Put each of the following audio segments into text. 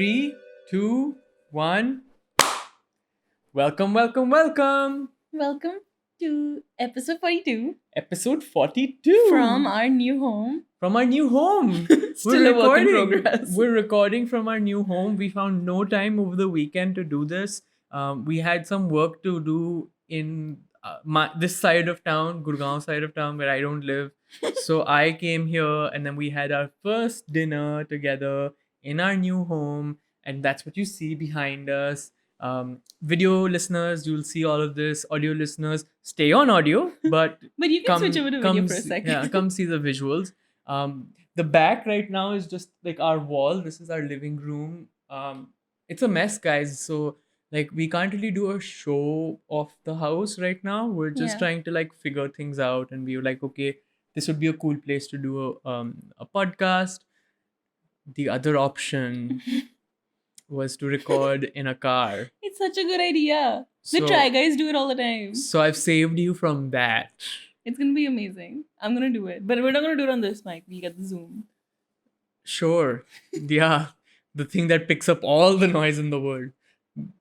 3, 2, 1. Welcome, welcome, welcome. Welcome to episode 42 Episode 42. from our new home. From our new home. Still a work in progress. We're recording from our new home. We found no time over the weekend to do this. We had some work to do in this side of town, Gurgaon side of town, where I don't live. So I came here and then we had our first dinner together in our new home. And that's what you see behind us. Video listeners, you'll see all of this. Audio listeners, stay on audio, but But you can switch over to video for a second. Yeah, come see the visuals. The back right now is just like our wall. This is our living room. It's a mess, guys. So like we can't really do a show of the house right now. We're just Yeah. trying to like figure things out, and we were like, okay, this would be a cool place to do a podcast. The other option was to record in a car. It's such a good idea. The So- Try Guys do it all the time. So I've saved you from that. It's going to be amazing. I'm going to do it. But we're not going to do it on this mic. We get the Zoom. Sure. Yeah. The thing that picks up all the noise in the world.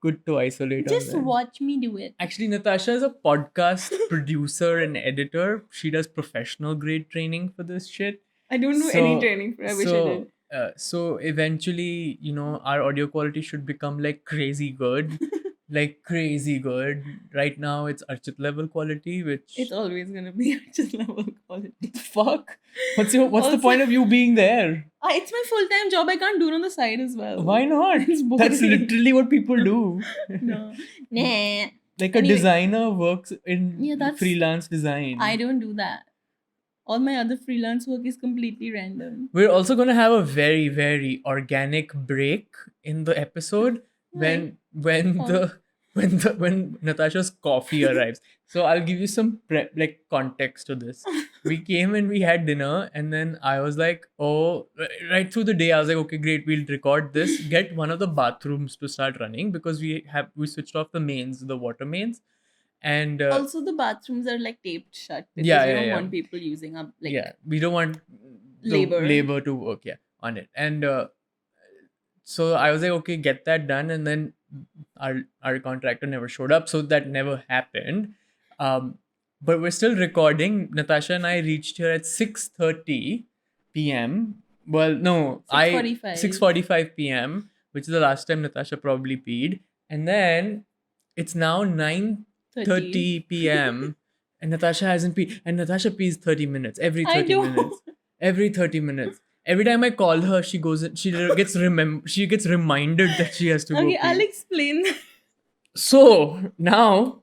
Good to isolate on Just that. watch me do it. Actually, Natasha is a podcast producer and editor. She does professional grade training for this shit. I don't do any training for it. I wish I did. So eventually, our audio quality should become like crazy good. Like crazy good. Right now, it's Archit level quality, which... It's always going to be just level quality. Fuck? What's the Also- point of you being there? It's my full-time job. I can't do it on the side as well. Why not? It's That's boring. literally what people do. No. Nah. Like a Anyway. designer works in Yeah, that's- freelance design. I don't do that. All my other freelance work is completely random. We're also going to have a very, very organic break in the episode when Natasha's coffee arrives. So I'll give you some context to this. We came and we had dinner, and then I was like, oh, right through the day I was like, okay, great, we'll record this. Get one of the bathrooms to start running because we switched off the water mains, and Also, the bathrooms are like taped shut because Yeah, we yeah, don't yeah. want people using up like yeah, we don't want the labor. to work on it, and so I was like, okay, get that done, and then our contractor never showed up, so that never happened. But we're still recording. Natasha and I reached here at 6:30 p.m. Well, no, 6:45. 6:45 p.m., which is the last time Natasha probably peed, and then it's now 9:30 p.m. and Natasha hasn't peed, and Natasha pees 30 minutes every I 30 know. minutes. Every 30 minutes. Every time I call her, she goes. She gets reminded that she has to go Okay, pee. I'll explain. So now,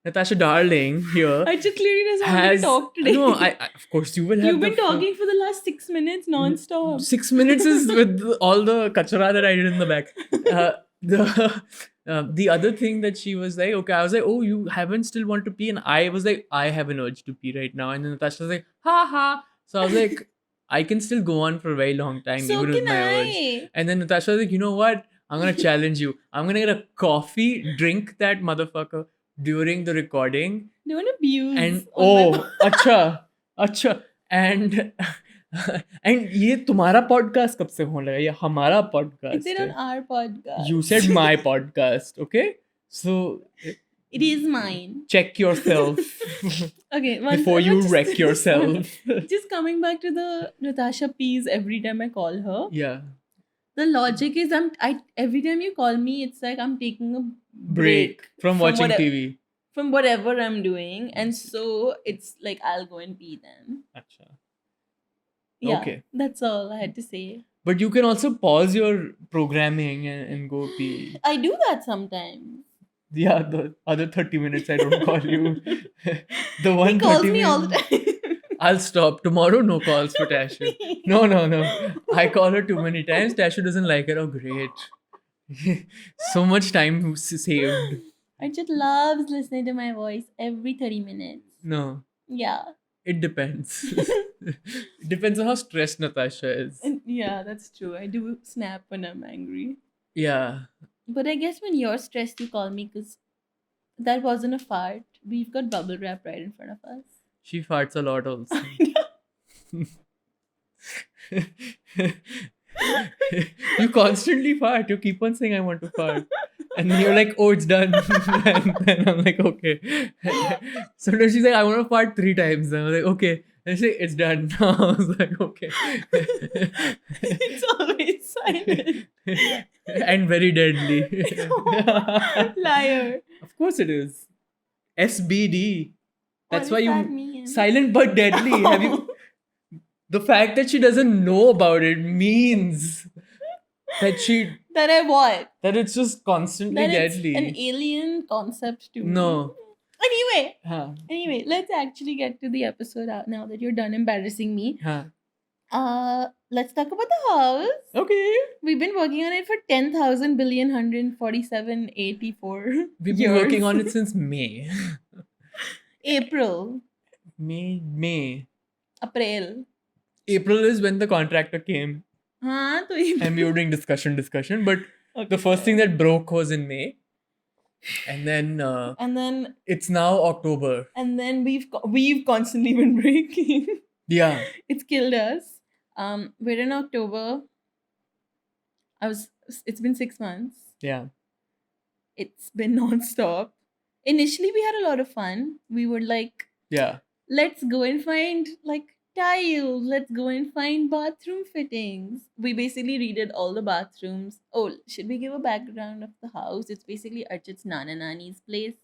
Natasha, darling, here I just clearly doesn't want has to talk today. no. I of course you will have. You've been the talking for the last 6 minutes non-stop. 6 minutes is with all the kachara that I did in the back. The other thing that she was like, okay, I was like, oh, you haven't still want to pee, and I was like, I have an urge to pee right now, and then Natasha was like, ha ha. So I was like, I can still go on for a very long time So even with can my urge. I. And then Natasha was like, you know what? I'm gonna challenge you. I'm gonna get a coffee, drink that motherfucker during the recording, Don't abuse. and on my अच्छा and ये तुम्हारा podcast कब से होने लगा? ये हमारा It's podcast it on है. our podcast. You said my podcast, okay? So It is mine. check yourself Okay. before you wreck yourself. Just coming back to the Natasha pees every time I call her. Yeah. The logic is every time you call me, it's like I'm taking a Break from watching whatever, TV. from whatever I'm doing, and so it's like I'll go and pee then. Acha. Yeah, Okay. that's all I had to say. But you can also pause your programming and go pee. I do that sometimes. Yeah, the other 30 minutes I don't call you. The one He calls 30 me all the minutes- time. I'll stop. Tomorrow, no calls for Tasha. No. I call her too many times. Tasha doesn't like it. Oh, great. So much time saved. Archit loves listening to my voice every 30 minutes. No, Yeah. it depends. It depends on how stressed Natasha is. And yeah, that's true. I do snap when I'm angry. Yeah. But I guess when you're stressed, you call me because that wasn't a fart. We've got bubble wrap right in front of us. She farts a lot also. You constantly fart. You keep on saying, I want to fart. And then you're like, oh, it's done. And then I'm like, okay. Sometimes she's like, I want to fart 3 times. And I'm like, okay. And she's like, it's done. I was like, okay. It's always silent. And very deadly. Liar. Of course it is. SBD. What That's does why that you mean? silent but deadly. Have you? The fact that she doesn't know about it means that That I what? that it's just constantly That it's deadly. an alien concept to me. No. Anyway, Huh. let's actually get to the episode out now that you're done embarrassing me. Huh. Let's talk about the house. Okay. We've been working on it for 10,000 billion 147.84 We've been years. working on it since May. April. May. April. April is when the contractor came Huh? तो April. and we were doing discussion. But Okay. the first thing that broke was in May. And then And then it's now October. we've constantly been breaking. Yeah. It's killed us. We're in October. It's been 6 months. Yeah. It's been non-stop. Initially we had a lot of fun. We were like, Yeah. let's go and find like tiles. Let's go and find bathroom fittings. We basically redid all the bathrooms. Oh, should we give a background of the house? It's basically Archit's Nana Nani's place.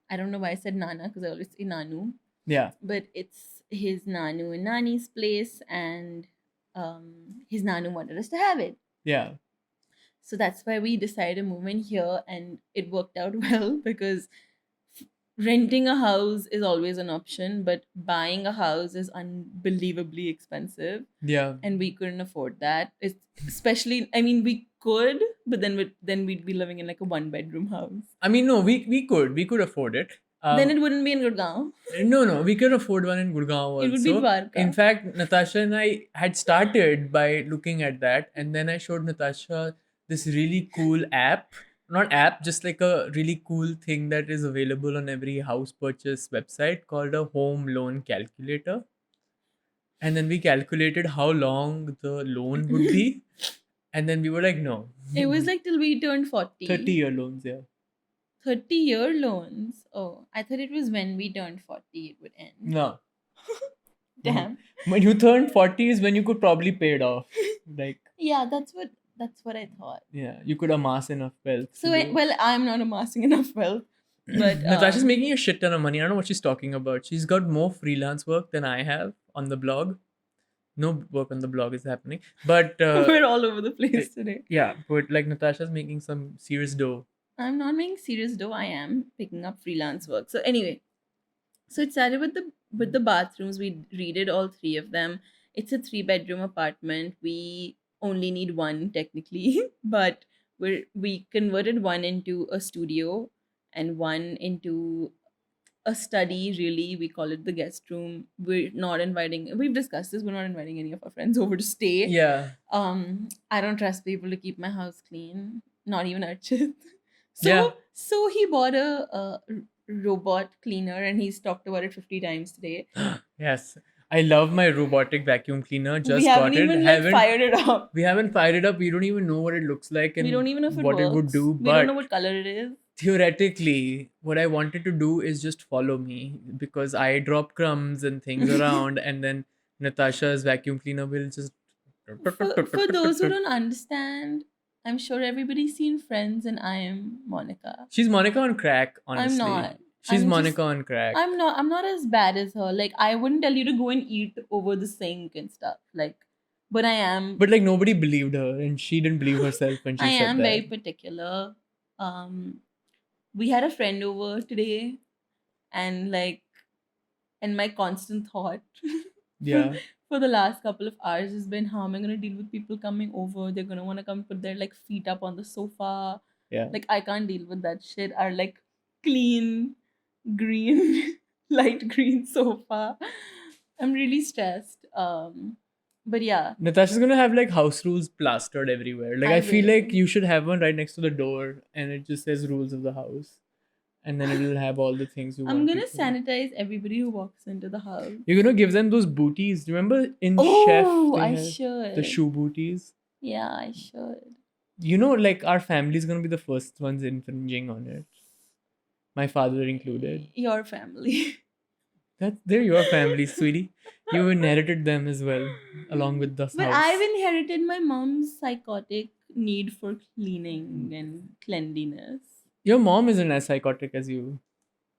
I don't know why I said Nana because I always say Nanu. Yeah. But it's his Nanu and Nani's place, and his Nanu wanted us to have it. Yeah. So that's why we decided to move in here, and it worked out well because renting a house is always an option, but buying a house is unbelievably expensive, Yeah. and we couldn't afford that. It's especially, I mean, we could, but then we'd be living in like a 1-bedroom house. I mean, no, we could afford it. Then it wouldn't be in Gurgaon. No, we could afford one in Gurgaon also. It would be Dwarka. In fact, Natasha and I had started by looking at that, and then I showed Natasha this really cool app. Not app, just like a really cool thing that is available on every house purchase website called a home loan calculator. And then we calculated how long the loan would be. And then we were like, no. It was like till we turned 40. 30-year loans, yeah. 30-year loans. Oh, I thought it was when we turned 40 it would end. No. Damn. When you turned 40 is when you could probably pay it off. Like, Yeah, that's what I thought. yeah, you could amass enough wealth. So I'm not amassing enough wealth, but Natasha's making a shit ton of money. I don't know what she's talking about. She's got more freelance work than I have on the blog. No work on the blog is happening, but we're all over the place today. yeah, but like Natasha's making some serious dough. I'm not making serious dough. I am picking up freelance work. So anyway, so it started with the bathrooms. We redid all 3 of them. It's a 3-bedroom apartment. We only need one technically, but we converted one into a studio and one into a study. Really, we call it the guest room. We've discussed this, we're not inviting any of our friends over to stay. Yeah. I don't trust people to keep my house clean, not even Archit. Yeah. So he bought a robot cleaner, and he's talked about it 50 times today. Yes. I love my robotic vacuum cleaner. Just We haven't got it. even fired it up. We haven't fired it up. We don't even know what it looks like and We don't even know if what it would works. do. We But don't know what color it is. theoretically, what I wanted to do is just follow me, because I drop crumbs and things around, and then Natasha's vacuum cleaner will just. For those who don't understand, I'm sure everybody's seen Friends, and I am Monica. She's Monica on crack, honestly. I'm not. She's I'm Monica just- on crack. I'm not as bad as her. Like, I wouldn't tell you to go and eat over the sink and stuff. Like, but I am. But like nobody believed her, and she didn't believe herself when she I said am that. very particular. We had a friend over today, and my constant thought Yeah. for the last couple of hours has been, how am I gonna deal with people coming over? They're gonna want to come put their like feet up on the sofa. Yeah. Like, I can't deal with that shit. Our like clean green light green sofa. I'm really stressed. But yeah, Natasha's gonna have like house rules plastered everywhere. Like I I feel will. like you should have one right next to the door, and it just says rules of the house, and then it'll have all the things you want. I'm gonna people- sanitize everybody who walks into the house. You're gonna give them those booties. Remember in Chef? Oh, they I had should. the shoe booties. Yeah, I should. You know, like our family's gonna be the first ones infringing on it. My father included. Your family. They're your family, sweetie. You inherited them as well, along with this But I've house. inherited my mom's psychotic need for cleaning and cleanliness. Your mom isn't as psychotic as you.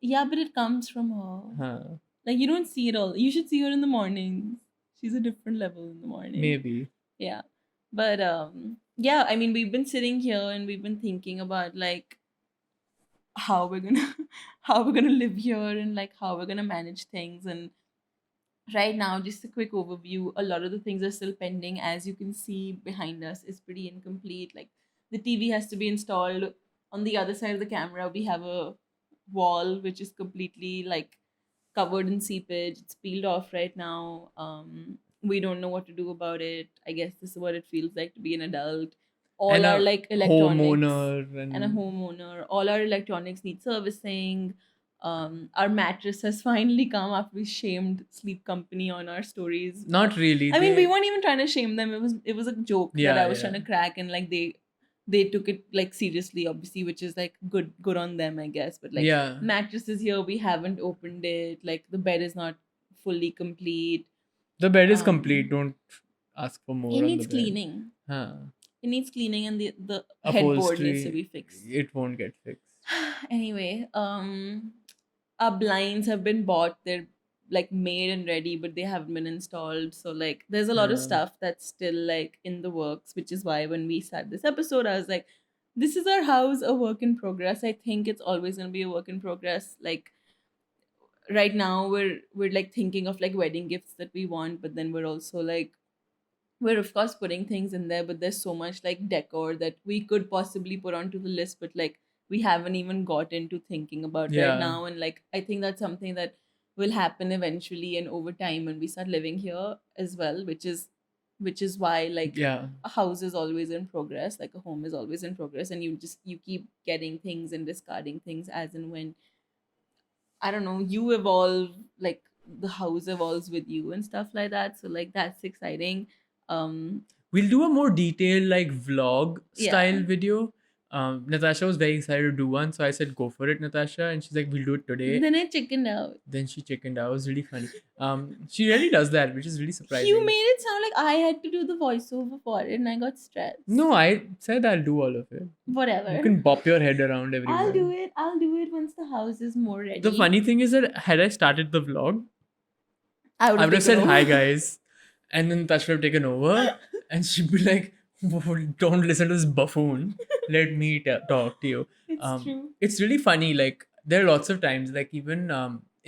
Yeah, but it comes from her. Huh. Like you don't see it all. You should see her in the mornings. She's a different level in the morning. Maybe. Yeah. But yeah, I mean we've been sitting here and we've been thinking about like how we're gonna how we're gonna live here and like how we're gonna manage things. And right now, just a quick overview, a lot of the things are still pending. As you can see behind us is pretty incomplete. Like the TV has to be installed. On the other side of the camera we have a wall which is completely like covered in seepage. It's peeled off right now. We don't know what to do about it. I guess this is what it feels like to be an adult. All And our a like electronics homeowner and a and homeowner, all our electronics need servicing. Our mattress has finally come after we shamed Sleep Company on our stories. not really. I mean, we They weren't even trying to shame them. It was a joke that yeah, I was yeah. trying to crack, and like they took it like seriously, obviously, which is like good on them, I guess. But like Yeah. mattresses here, we haven't opened it. Like the bed is not fully complete. The bed is complete. Um, Don't ask for it more on the needs bed. cleaning. Huh. It needs cleaning, and the headboard needs to Upholstery, be fixed. it won't get fixed. Anyway, our blinds have been bought. They're like made and ready, but they haven't been installed. So like there's a lot of Huh. stuff that's still like in the works, which is why when we started this episode, I was like, this is our house, a work in progress. I think it's always gonna be a work in progress. Like right now we're like thinking of like wedding gifts that we want, but then we're also like we're of course putting things in there, but there's so much like decor that we could possibly put onto the list, but like we haven't even got into thinking about right Yeah. now. And like I think that's something that will happen eventually and over time when we start living here as well, which is why like Yeah. a house is always in progress, like a home is always in progress, and you keep getting things and discarding things as and when, I don't know, you evolve, like the house evolves with you and stuff like that. So like that's exciting. um We'll do a more detailed, like, vlog yeah. style video. Natasha was very excited to do one, so I said, "Go for it, Natasha." And she's like, "We'll do it today." Then I chickened out. Then she chickened out. It was really funny. She really does that, which is really You surprising. made it sound like I had to do the voiceover for it and I got stressed. No, I said I'll do all of it. You Whatever. can bop your head around I'll everywhere. do it. I'll do it once the house is more The ready. funny thing is that had I started the vlog, I would I have would have taken said hi over. guys, and then Natasha would have taken over, and she'd be like, "Don't listen to this buffoon. Let me talk to you." It's true. It's really funny. Like there are lots of times, like even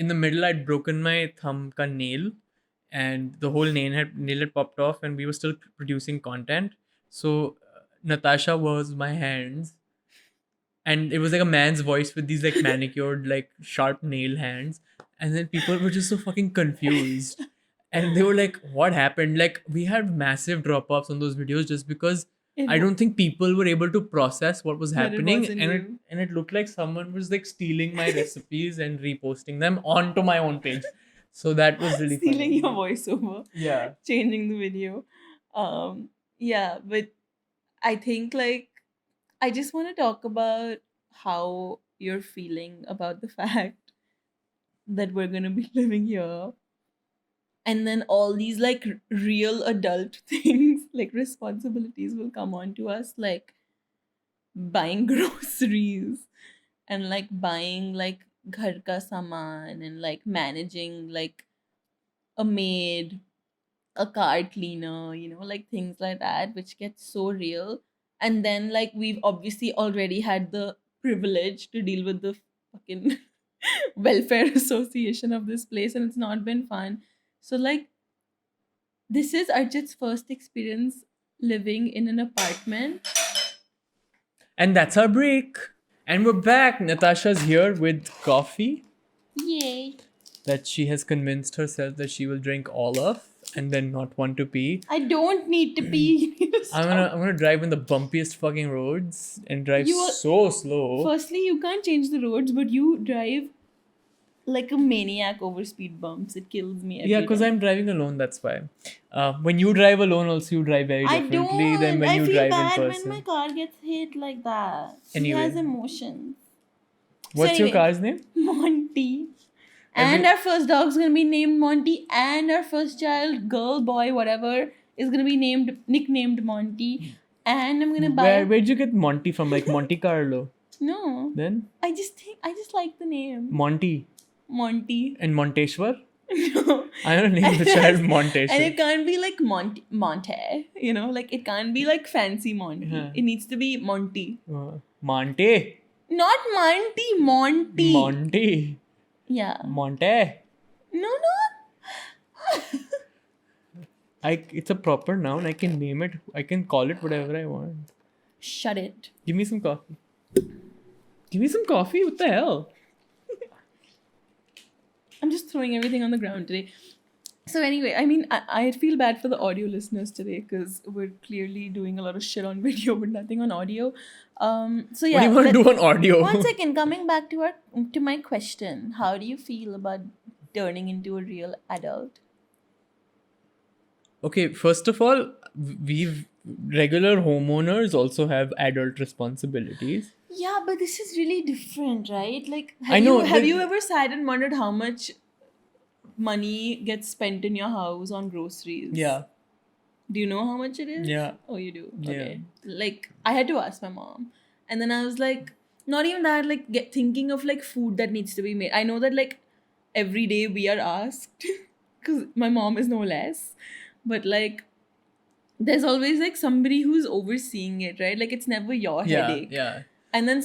in the middle, I'd broken my thumb ka nail, and the whole nail had popped off, and we were still producing content. So Natasha was my hands, and it was like a man's voice with these like manicured, like sharp nail hands, and then people were just so fucking confused, and they were like, "What happened?" Like we had massive drop offs on those videos just because It I wa- don't think people were able to process what was that it happening, wasn't and it you. and it looked like someone was like stealing my recipes and reposting them onto my own page. So that was really Stealing funny. your voiceover, Yeah. changing the video. Yeah, but I think like I just want to talk about how you're feeling about the fact that we're going to be living here, and then all these like real adult things like responsibilities will come on to us, like buying groceries and like buying like ghar ka saman and like managing like a maid, a car cleaner, like things like that, which gets so real. And then, like, we've obviously already had the privilege to deal with the fucking welfare association of this place, and it's not been fun. So, like, this is Arjit's first experience living in an apartment. And that's our break. And we're back. Natasha's here with coffee Yay. that she has convinced herself that she will drink all of and then not want to pee. I don't need to pee. You need to I'm gonna stop. I'm gonna drive in the bumpiest fucking roads and drive You are, so slow. firstly, you can't change the roads, but you drive like a maniac over speed bumps. It kills me every Yeah, because time. I'm driving alone, that's why. When you drive alone also, you drive very I differently than don't. when I you feel drive in bad when my person. car gets hit like that. He has Anyway, emotions. So what's your anyway, car's name? Monty. And Every our first dog's gonna be named Monty, and our first child, girl, boy, whatever, is gonna be nicknamed Monty. And I'm gonna buy where'd you get Monty from? Like Monte Carlo? no. Then I just like the name. Monty Monty. and Monteshwar? No. I'm gonna name And the child and Monteshwar. it can't be like Monte, you know, like it can't be like fancy Monty. Yeah. It needs to be Monty. Monte. Not Monty, Monty. Monty. Yeah. Monte. No, no. It's a proper noun. I can name it. I can call it whatever I want. Shut it. Give me some coffee. Give me some coffee? What the hell? I'm just throwing everything on the ground today. So anyway, I mean, I feel bad for the audio listeners today because we're clearly doing a lot of shit on video but nothing on audio. So What yeah, do you want to do on audio? one second. Coming back to my question, how do you feel about turning into a real adult? Okay, first of all, we've regular homeowners also have adult responsibilities. Yeah, but this is really different, right? Like, I know have that- you ever sat and wondered how much money gets spent in your house on groceries? Yeah. Do you know how much it is? Yeah. Oh, you do? Yeah. Okay. Like, I had to ask my mom. And then I was like, not even that, like, thinking of, like, food that needs to be made. I know that, like, every day we are asked, because my mom is no less. But, like, there's always, like, somebody who's overseeing it, right? Like, it's never your headache. Yeah. And then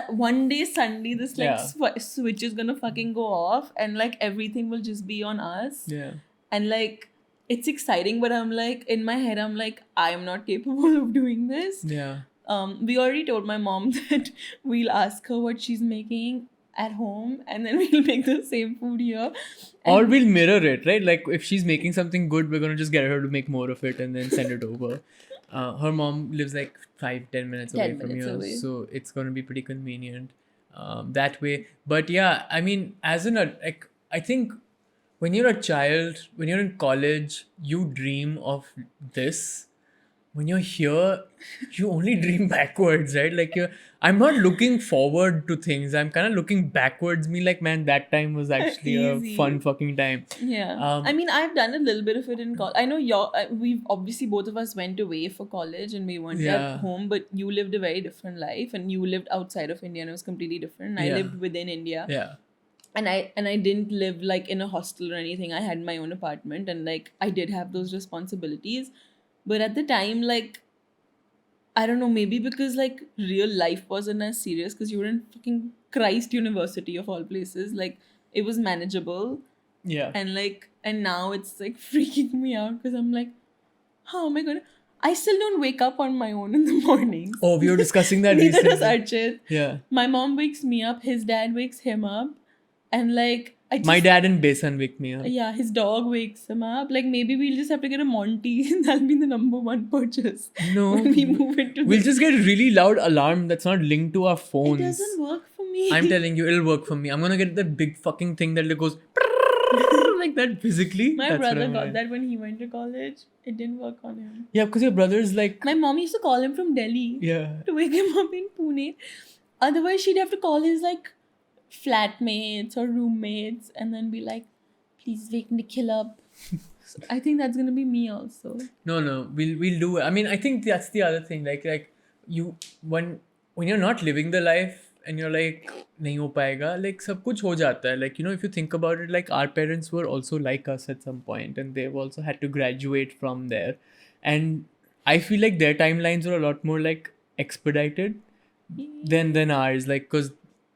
one day, suddenly, this, like, Yeah. switch is gonna fucking go off. And, like, everything will just be on us. Yeah. And like it's exciting, but I'm like in my head I'm like I'm not capable of doing this. Yeah. We already told my mom that we'll ask her what she's making at home and then we'll make the same food here. Or we'll mirror it, right? Like if she's making something good, we're gonna just get her to make more of it and then send it over. Her mom lives like 5-10 minutes 10 away from minutes here, away. so it's gonna be pretty convenient that way. But yeah, I mean, like I think when you're a child, when you're in college, you dream of this. When you're here, you only dream backwards, right? Like I'm not looking forward to things. I'm kind of looking backwards. Me like, man, that time was actually a Easy. fun fucking time. Yeah. I mean, I've done a little bit of it in college. I know we've obviously both of us went away for college and we weren't Yeah. at home, but you lived a very different life and you lived outside of India and it was completely different. I Yeah. lived within India. Yeah. And I didn't live like in a hostel or anything. I had my own apartment and like I did have those responsibilities. But at the time, like I don't know, maybe because like real life wasn't as serious because you were in fucking Christ University of all places. Like it was manageable. Yeah. And now it's like freaking me out because I'm like, how am I gonna I still don't wake up on my own in the mornings. Oh, we were discussing that Neither does recently. Archit. Yeah. My mom wakes me up, his dad wakes him up. And like I just, My dad and Besan wake me up. yeah, his dog wakes him up. Like maybe we'll just have to get a Monty. That'll be the number one purchase. No. When we move into We'll just get a really loud alarm that's not linked to our phones. It doesn't work for me. I'm telling you, it'll work for me. I'm gonna get that big fucking thing that goes like that physically. My That's what brother I'm got like. that when he went to college. It didn't work on him. Yeah, because your brother's like. My mom used to call him from Delhi Yeah. to wake him up in Pune. Otherwise, she'd have to call his like flatmates or roommates and then be like, please wake Nikhil up. So I think that's gonna be me also. No, we'll do it. I mean, I think that's the other thing. Like you when you're not living the life and you're like nahi ho payega, like sab kuch ho jata hai. Like, you know, if you think about it, like our parents were also like us at some point and they've also had to graduate from there. And I feel like their timelines were a lot more like expedited than ours. Like, because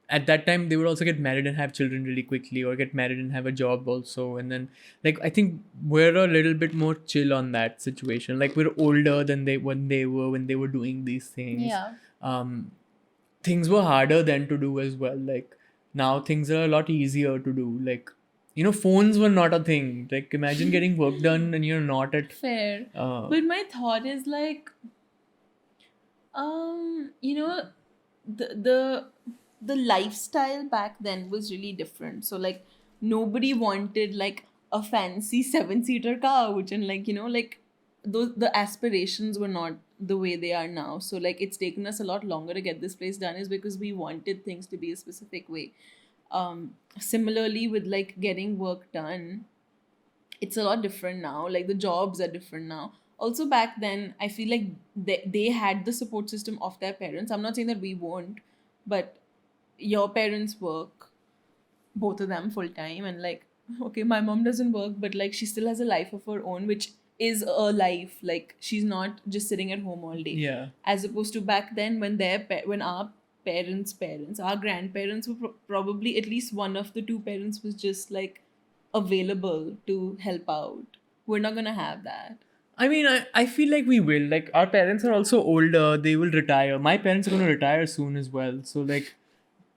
at that time they would also get married and have children really quickly or get married and have a job also. And then like I think we're a little bit more chill on that situation. Like we're older than when they were doing these things. Yeah. Things were harder then to do as well. Like now things are a lot easier to do. Like, you know, phones were not a thing. Like imagine getting work done and you're not at Fair. But my thought is like, you know, the lifestyle back then was really different. So like nobody wanted like a fancy 7-seater couch, and like, like those, the aspirations were not the way they are now. So like it's taken us a lot longer to get this place done, is because we wanted things to be a specific way. Similarly with like getting work done, it's a lot different now. Like the jobs are different now. Also back then, I feel like they had the support system of their parents. I'm not saying that we won't, but your parents work, both of them full time, and like, okay, my mom doesn't work, but like she still has a life of her own, which is a life. Like she's not just sitting at home all day. Yeah. As opposed to back then, when when our parents, our grandparents were probably at least one of the two parents was just like available to help out. We're not gonna have that. I mean, I feel like we will. Like, our parents are also older. They will retire. My parents are going to retire soon as well. So, like,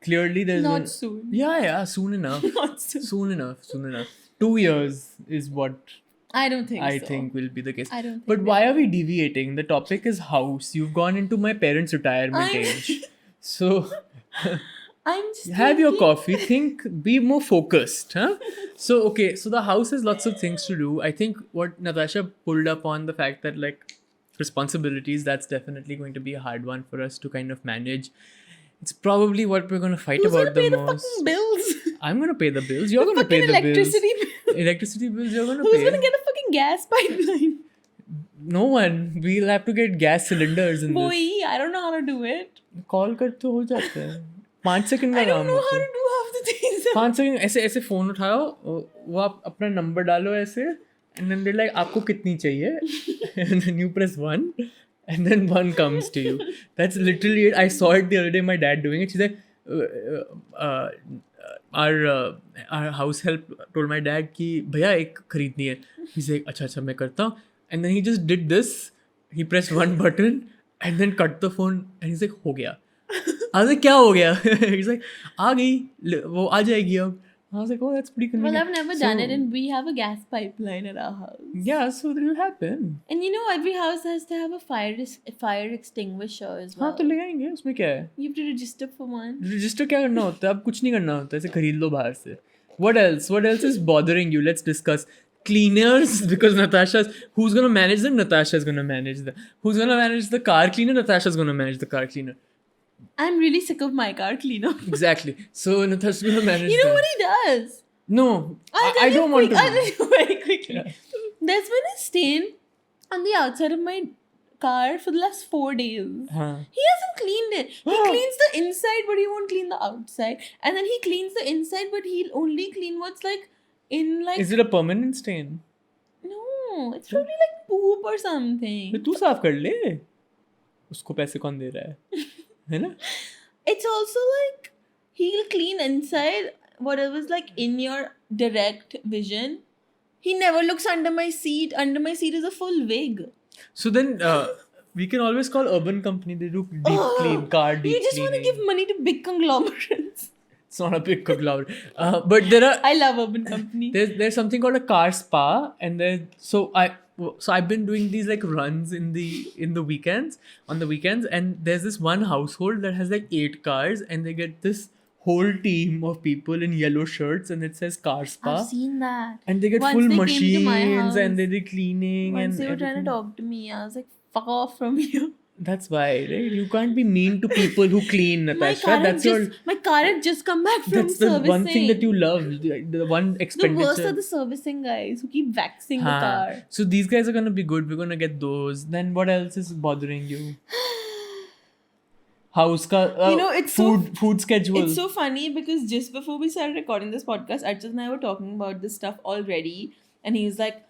clearly there's Not no... soon. Yeah, soon enough. Not soon. Soon enough. 2 years is what I don't think I so. think will be the case. I don't think But that- why are we deviating? The topic is house. You've gone into my parents' retirement age. So... I'm just have your thinking- coffee, think, be more focused, huh? So, okay, so the house has lots of things to do. I think what Natasha pulled up on, the fact that like responsibilities, that's definitely going to be a hard one for us to kind of manage. It's probably what we're going to fight Who's about gonna pay the the most. fucking bills? I'm going to pay the bills. You're going to pay Fucking the bills. electricity bill. Electricity bills, you're going to Who's pay. gonna get a fucking gas pipeline? No one. We'll have to get gas cylinders in Boy, this. I don't know how to do it. Call कर तो हो जाता है. 5 second का I don't काम know होता how है. to do half the things. 5 second ऐसे ऐसे फोन उठाओ, वो आप अपना नंबर डालो ऐसे, and then they're like आपको कितनी चाहिए, and then you press 1 and then 1 comes to you. That's literally it. I saw it the other day, my dad doing it. She's like our house help told my dad कि भैया एक खरीदनी है. He's like अच्छा मैं करता हूँ, and then he just did this. He pressed 1 button and then cut the phone, and he's like हो गया. I was like, क्या हो गया? He's like, आ गई, वो आ जाएगी अब. I was like, oh, that's pretty Well, convenient. I've never So, done it, and we have a gas pipeline at our house. Yeah, so that will happen. And you know, every house has to have a fire extinguisher as well. हाँ तो ले आएंगे, उसमें क्या है? You have to register for one. Register क्या करना होता है? अब कुछ नहीं करना होता है, ऐसे खरीद लो बाहर से. What else? What else is bothering you? Let's discuss. Cleaners, because who's gonna manage them? Natasha's gonna manage them. Who's gonna manage the car cleaner? Natasha's gonna manage the car cleaner. I'm really sick of my car cleaner. Exactly. So Natasha's gonna manage You know that. what he does? No, I'll tell I you don't want quick- to. I'll tell you very quickly. Yeah. There's been a stain on the outside of my car for the last 4 days. Huh. He hasn't cleaned it. He cleans the inside, but he won't clean the outside. And then he cleans the inside, but he'll only clean what's like in like. Is it a permanent stain? No, it's probably like poop or something. तो तू साफ कर ले. उसको पैसे कौन दे रहा है? है ना? It's also like he'll clean inside whatever's like in your direct vision. He never looks under my seat. Under my seat is a full wig. So then we can always call Urban Company. They do deep clean, car deep You just want to cleaning. give money to big conglomerates. It's not a big cloud. But there are I love Urban Company. there's something called a car spa, and so I've been doing these like runs in the weekends, on the weekends, and there's this one household that has like 8 cars, and they get this whole team of people in yellow shirts, and it says car spa, I've seen that. and they get Once full they came to my machines, and house. they do cleaning. Once and they were trying to everything. talk to me, I was like, "Fuck off from here." That's why, right? You can't be mean to people who clean, Natasha. My car had just come back from That's the servicing. one thing that you love. The one The expenditure. worst are the servicing guys who keep waxing the Haan. car. So these guys are gonna be good. We're gonna get those. Then what else is bothering you? House ka it's food schedule. It's so funny because just before we started recording this podcast, Archit and I were talking about this stuff already, and he was like,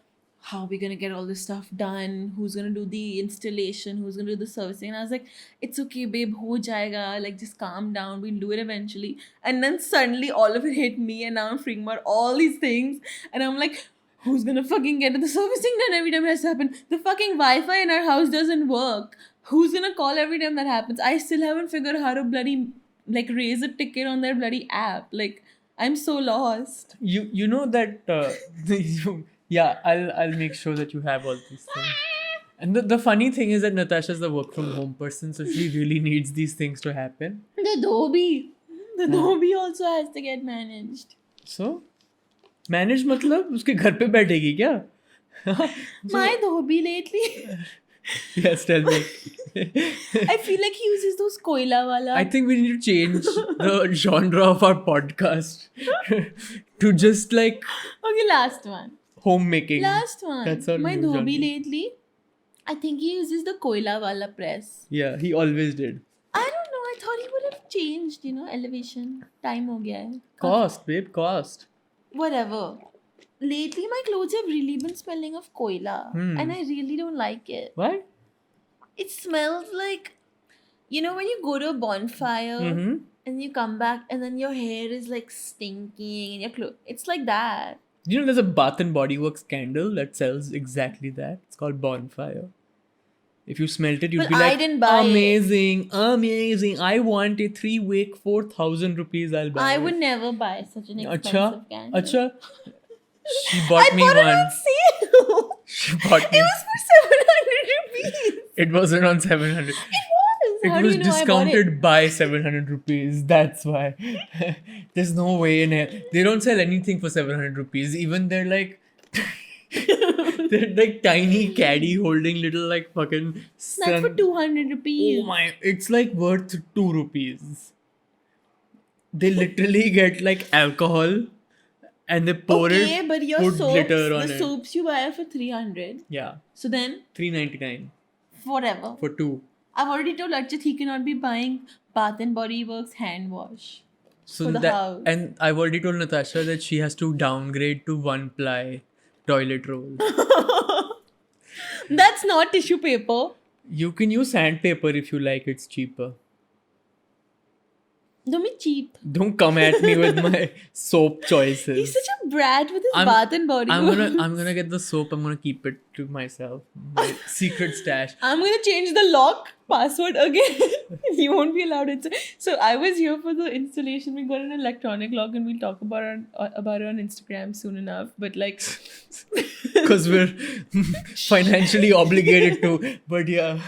"How are we gonna get all this stuff done? Who's gonna do the installation? Who's gonna do the servicing?" And I was like, "It's okay, babe. Ho jayega. Like, just calm down. We'll do it eventually." And then suddenly all of it hit me, and now I'm freaking about all these things, and I'm like, "Who's gonna fucking get the servicing done every time it has to happen? The fucking Wi-Fi in our house doesn't work. Who's gonna call every time that happens? I still haven't figured out how to bloody like raise a ticket on their bloody app. Like, I'm so lost." You know that I'll make sure that you have all these things. And the funny thing is that Natasha's the work from home person, so she really needs these things to happen. The Dobby also has to get managed. So manage मतलब उसके घर पे बैठेगी क्या? My dhobi lately. Yes, tell me. I feel like he uses those koila wala. I think we need to change the genre of our podcast to just like Okay, last one. homemaking. Last one. That's our My new dhobi genre. lately. I think he uses the koila wala press. Yeah, he always did. I don't know. I thought he would have changed. Elevation. Time ho gaya hai. Cost, babe, cost. Whatever. Lately, my clothes have really been smelling of koila, and I really don't like it. Why? It smells like, when you go to a bonfire and you come back and then your hair is like stinking and your clothes. It's like that. There's a Bath and Body Works candle that sells exactly that. It's called Bonfire. If you smelt it, you'd Well, be like, I didn't buy it. amazing. I want a 3-wick, 4,000 rupees. I'll buy I it. would never buy such an expensive candle. Acha. She bought me I bought one. it on sale. She bought me. It was for 700 rupees. It wasn't on 700. It was. It How was do you know I bought it? discounted by 700 rupees. That's why. There's no way in hell. They don't sell anything for 700 rupees. Even they're like tiny caddy holding little like fucking. That's for 200 rupees. Oh my! It's like worth 2 rupees. They literally get like alcohol, and they pour Okay, it. but your put soaps, glitter on the it. soaps you buy are for 300. Yeah, So then, 399 whatever. for 2. I've already told Archit he cannot be buying Bath and Body Works hand wash. So For the house. and I've already told Natasha that she has to downgrade to 1-ply toilet roll. That's not tissue paper. You can use sandpaper if you like. It's cheaper. Don't be cheap. Don't come at me with my soap choices. He's such a brat with his I'm- Bath and Body I'm Works. gonna get the soap. I'm gonna keep it to myself. My secret stash. I'm gonna change the lock password again. You won't be allowed it. So I was here for the installation. We got an electronic lock, and we'll talk about it on Instagram soon enough. But like, Because we're financially obligated to. But yeah.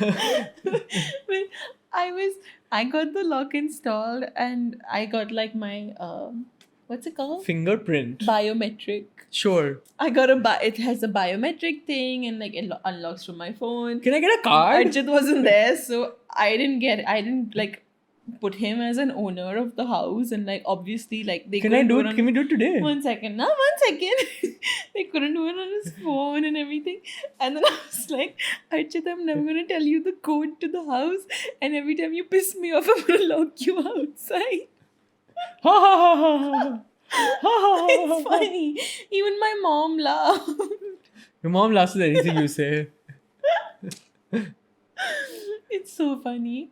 well, I got the lock installed, and I got like my what's it called? Fingerprint. Biometric. Sure. I got it has a biometric thing, and like it unlocks from my phone. Can I get a card? Archit wasn't there, so I didn't like put him as an owner of the house, and like obviously like they Can I couldn't do it? on- Can we do it today? 1 second. Now 1 second. They couldn't do it on his phone and everything. And then I was like, Archit, I'm never gonna tell you the code to the house, and every time you piss me off, I'm gonna lock you outside. Ha ha ha ha ha. It's funny. Even my mom laughed. Your mom laughs at anything you say. It's so funny.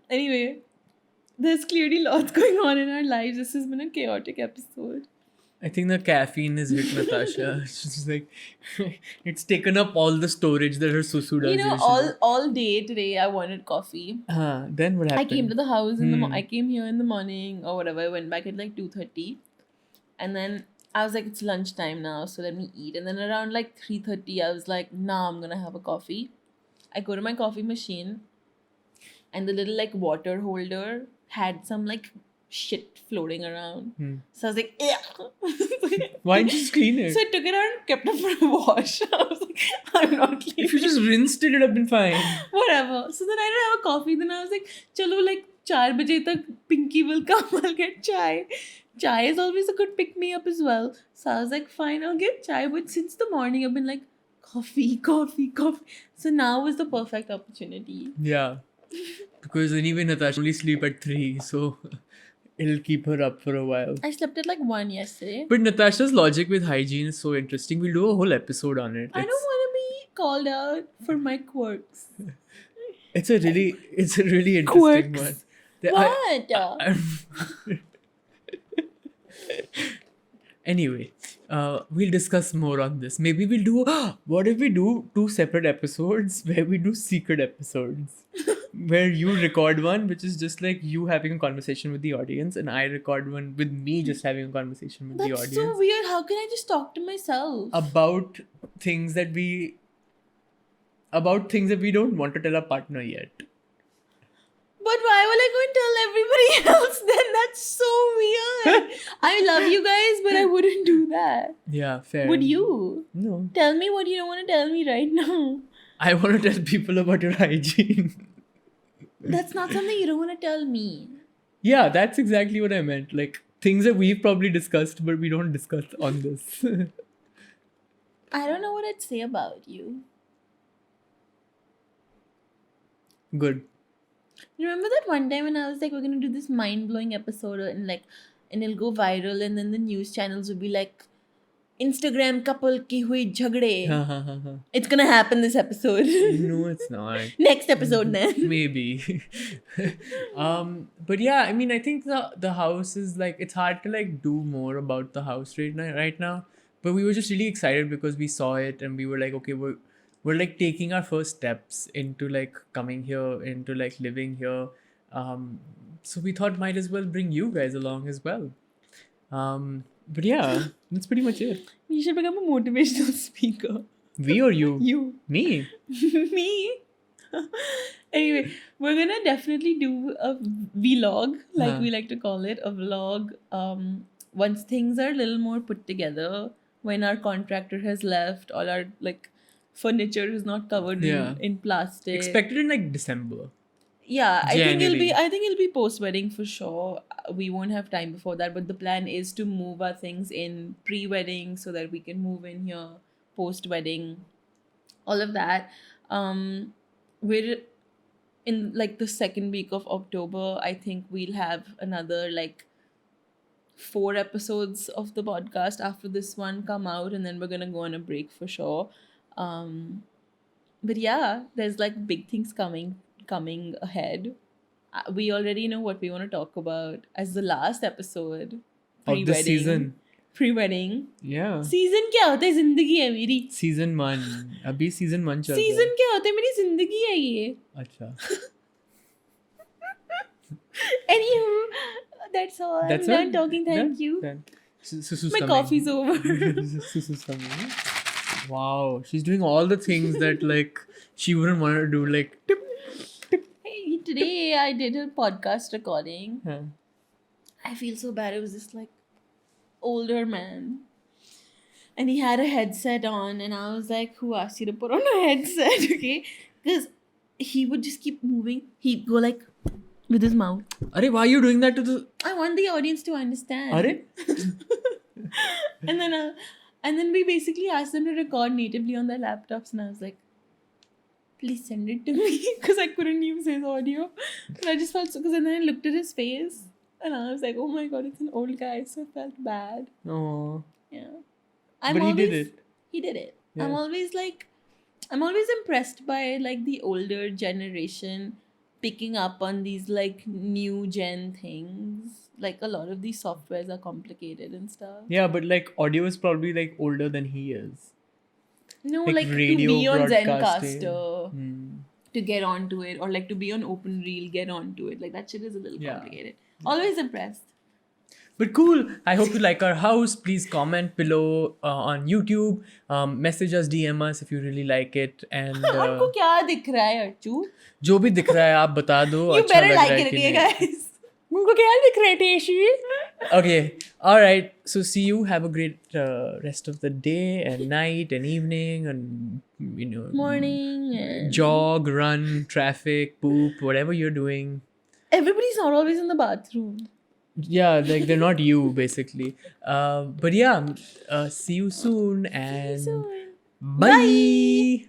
Anyway, there's clearly lots going on in our lives. This has been a chaotic episode. I think the caffeine has hit Natasha. She's like, it's taken up all the storage that her susu does. usually. all day today I wanted coffee. Then what I happened? came to the house in I came here in the morning or whatever. I went back at like 2:30, and then I was like, it's lunchtime now, so let me eat. And then around like 3:30, I was like, nah, I'm gonna have a coffee. I go to my coffee machine, and the little like water holder had some like shit floating around. So I was like, yeah. Why didn't you just clean it? So I took it out and kept it for a wash. I was like, I'm not cleaning. If you just rinsed it, it'd have been fine. Whatever. So then I didn't have a coffee. Then I was like, chalo, like 4 baje tak Pinky will come. I'll get chai. Chai is always a good pick me up as well. So I was like, fine, I'll get chai. But since the morning, I've been like, coffee. So now was the perfect opportunity. Yeah. Because anyway, Natasha only sleep at 3, so it'll keep her up for a while. I slept at like 1 yesterday. But Natasha's logic with hygiene is so interesting. We'll do a whole episode on it. I don't want to be called out for my quirks. It's a really interesting Quirks. one. What? Anyway, we'll discuss more on this. Maybe we'll do. What if we do 2 separate episodes where we do secret episodes? Where you record one, which is just like you having a conversation with the audience, and I record one with me just having a conversation with the That's audience. so weird. How can I just talk to myself? About things that we don't want to tell our partner yet. But why will I go and tell everybody else then? That's so weird. I love you guys, but I wouldn't do that. Yeah, fair. Would you? No. Tell me what you don't want to tell me right now. I want to tell people about your hygiene. That's not something you don't want to tell me. Yeah, that's exactly what I meant. Like things that we've probably discussed, but we don't discuss on this. I don't know what I'd say about you. Good. Remember that one time when I was like, we're gonna do this mind-blowing episode and it'll go viral and then the news channels will be like, Instagram couple ki hui jhagde. It's gonna happen this episode. No, it's not. Next episode then. Maybe. But yeah, I mean, I think the house is like, it's hard to like do more about the house right now. But we were just really excited because we saw it and we were like, okay, we're like taking our first steps into like coming here, into like living here. So we thought might as well bring you guys along as well. But yeah, that's pretty much it. You should become a motivational speaker. We or you? You. Me? Me? Anyway, we're gonna definitely do a vlog, like we like to call it, a vlog. Once things are a little more put together, when our contractor has left, all our like furniture is not covered in plastic. Expected in like December. Yeah, January. I think it'll be post wedding for sure. We won't have time before that, but the plan is to move our things in pre-wedding so that we can move in here post wedding. All of that. We're in like the second week of October. I think we'll have another like 4 episodes of the podcast after this one come out, and then we're gonna go on a break for sure. But yeah, there's like big things coming ahead. We already know what we want to talk about as the last episode Of this season. Pre-wedding. Yeah. Season क्या होता है? जिंदगी है मेरी. Season 1. अभी season 1 चल रहा है. Season क्या होता है? मेरी जिंदगी है ये. अच्छा. Anywho, that's all. I'm done talking. Thank you. My coffee's over. Wow, she's doing all the things that like she wouldn't want to do. Like, tip. Hey, today I did a podcast recording. Huh. I feel so bad. It was this like older man, and he had a headset on, and I was like, "Who asked you to put on a headset?" Okay, because he would just keep moving. He'd go like with his mouth. Arey, why are you doing that to the? I want the audience to understand. Arey? And then we basically asked them to record natively on their laptops, and I was like, please send it to me, because I couldn't use his audio. And I just felt so, because then I looked at his face, and I was like, oh my god, it's an old guy, so I felt bad. Oh. Yeah. But he did it. He did it. Yeah. I'm always impressed by like the older generation picking up on these like new gen things. Like a lot of these softwares are complicated and stuff. Yeah, but like audio is probably like older than he is. No, Like like to radio be on broadcasting. Zencaster, to get onto it, or like to be on OpenReel, get onto it. Like that shit is a little complicated. Always impressed. But cool. I hope you like our house. Please comment below on YouTube. Message us, DM us if you really like it. And आपको क्या दिख रहा है अर्चू? जो भी दिख रहा है आप बता दो. You अच्छा better लग like रहा है it, कि okay, नहीं. guys. उनको क्या दिख रहा है टेशी? Okay. All right. So see you. Have a great rest of the day and night and evening and Morning and jog, run, traffic, poop, whatever you're doing. everybody's not always in the bathroom. Yeah, like they're not you basically. But yeah, see you soon and See you soon. bye.